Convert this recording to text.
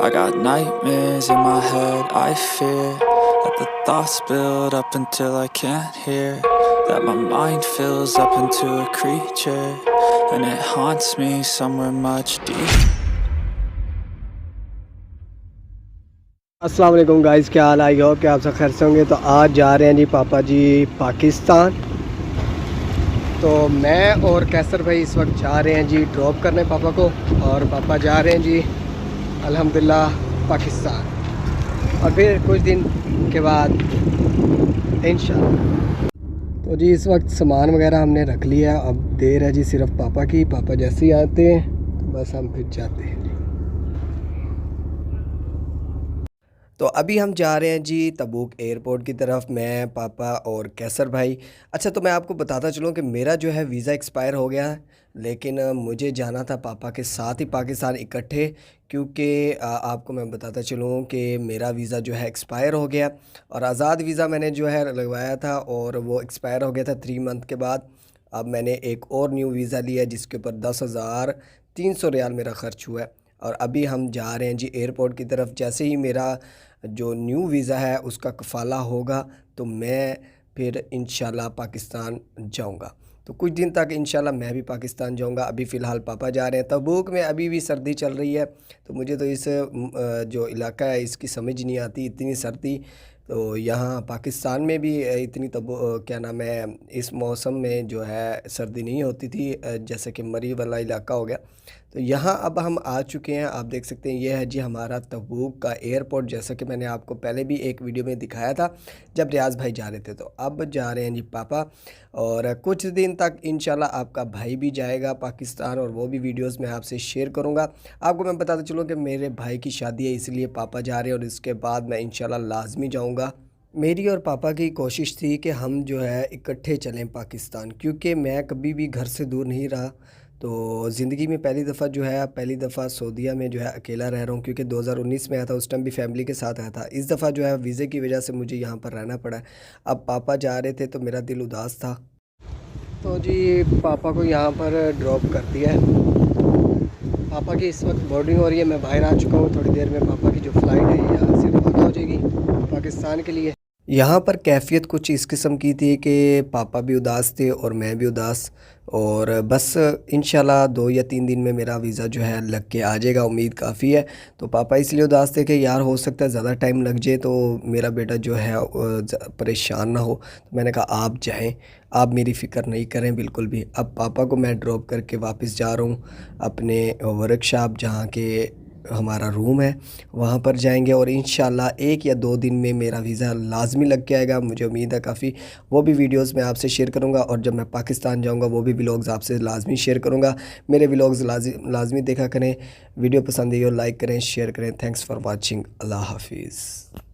I got nightmares in my head, I fear that the thoughts build up until I can't hear, that my mind fills up into a creature, and it haunts me somewhere much deep. अस्सलाम वालेकुम guys, क्या हाल? I hope कि आप सब खैर से होंगे। तो आज जा रहे हैं जी पापा जी पाकिस्तान। तो मैं और कैसर भाई इस वक्त जा रहे हैं जी ड्रॉप करने पापा को, और पापा जा रहे हैं जी अल्हम्दुलिल्लाह पाकिस्तान, और फिर कुछ दिन के बाद इंशाल्लाह। तो जी इस वक्त सामान वगैरह हमने रख लिया, अब देर है जी सिर्फ पापा की। पापा जैसे ही आते हैं तो बस हम फिर जाते हैं। तो अभी हम जा रहे हैं जी तबूक एयरपोर्ट की तरफ, मैं पापा और कैसर भाई। अच्छा, तो मैं आपको बताता चलूँ कि मेरा जो है वीज़ा एक्सपायर हो गया है, लेकिन मुझे जाना था पापा के साथ ही पाकिस्तान इकट्ठे, क्योंकि आपको मैं बताता चलूँ कि मेरा वीज़ा जो है एक्सपायर हो गया, और आज़ाद वीज़ा मैंने जो है लगवाया था और वो एक्सपायर हो गया था 3 मंथ के बाद। अब मैंने एक और न्यू वीज़ा लिया जिसके ऊपर 10,300 रियाल मेरा ख़र्च हुआ है, और अभी हम जा रहे हैं जी एयरपोर्ट की तरफ। जैसे ही मेरा जो न्यू वीज़ा है उसका कफ़ाला होगा तो मैं फिर इंशाल्लाह पाकिस्तान जाऊंगा। तो कुछ दिन तक इंशाल्लाह मैं भी पाकिस्तान जाऊंगा। अभी फ़िलहाल पापा जा रहे हैं। तबूक में अभी भी सर्दी चल रही है, तो मुझे तो इस जो इलाका है इसकी समझ नहीं आती, इतनी सर्दी। तो यहाँ पाकिस्तान में भी इतनी क्या नाम है, इस मौसम में जो है सर्दी नहीं होती थी, जैसे कि मरी वाला इलाका हो गया। तो यहाँ अब हम आ चुके हैं, आप देख सकते हैं ये है जी हमारा तबूक का एयरपोर्ट, जैसा कि मैंने आपको पहले भी एक वीडियो में दिखाया था जब रियाज भाई जा रहे थे। तो अब जा रहे हैं जी पापा, और कुछ दिन तक इंशाल्लाह आपका भाई भी जाएगा पाकिस्तान, और वो भी वीडियोस मैं आपसे शेयर करूँगा। आपको मैं बताता चलूँ कि मेरे भाई की शादी है, इसलिए पापा जा रहे हैं, और इसके बाद मैं इंशाल्लाह लाजमी जाऊँगा। मेरी और पापा की कोशिश थी कि हम जो है इकट्ठे चलें पाकिस्तान, क्योंकि मैं कभी भी घर से दूर नहीं रहा। तो ज़िंदगी में पहली दफ़ा जो है, पहली दफ़ा सऊदीया में जो है अकेला रह रहा हूँ, क्योंकि 2019 में आया था, उस टाइम भी फैमिली के साथ आया था। इस दफ़ा जो है वीज़े की वजह से मुझे यहाँ पर रहना पड़ा है। अब पापा जा रहे थे तो मेरा दिल उदास था। तो जी पापा को यहाँ पर ड्रॉप कर दिया है। पापा की इस वक्त बोर्डिंग हो रही है, मैं बाहर आ चुका हूँ। थोड़ी देर में पापा की जो फ़्लाइट है यहाँ से रवाना हो जाएगी पाकिस्तान के लिए। यहाँ पर कैफ़ियत कुछ इस किस्म की थी कि पापा भी उदास थे और मैं भी उदास, और बस इंशाल्लाह 2 या 3 दिन में मेरा वीज़ा जो है लग के आ जाएगा, उम्मीद काफ़ी है। तो पापा इसलिए उदास थे कि यार हो सकता है ज़्यादा टाइम लग जाए तो मेरा बेटा जो है परेशान ना हो। तो मैंने कहा आप जाएं, आप मेरी फ़िक्र नहीं करें बिल्कुल भी। अब पापा को मैं ड्रॉप करके वापस जा रहा हूँ अपने वर्कशॉप, जहाँ के हमारा रूम है, वहाँ पर जाएंगे, और इंशाल्लाह 1 या 2 दिन में मेरा वीज़ा लाजमी लग के आएगा, मुझे उम्मीद है काफ़ी। वो भी वीडियोस मैं आपसे शेयर करूँगा, और जब मैं पाकिस्तान जाऊँगा वो भी व्लॉग्स आपसे लाजमी शेयर करूँगा। मेरे व्लॉग्स लाजमी देखा करें। वीडियो पसंद आई हो लाइक करें, शेयर करें। Thanks for watching. अल्लाह हाफिज़।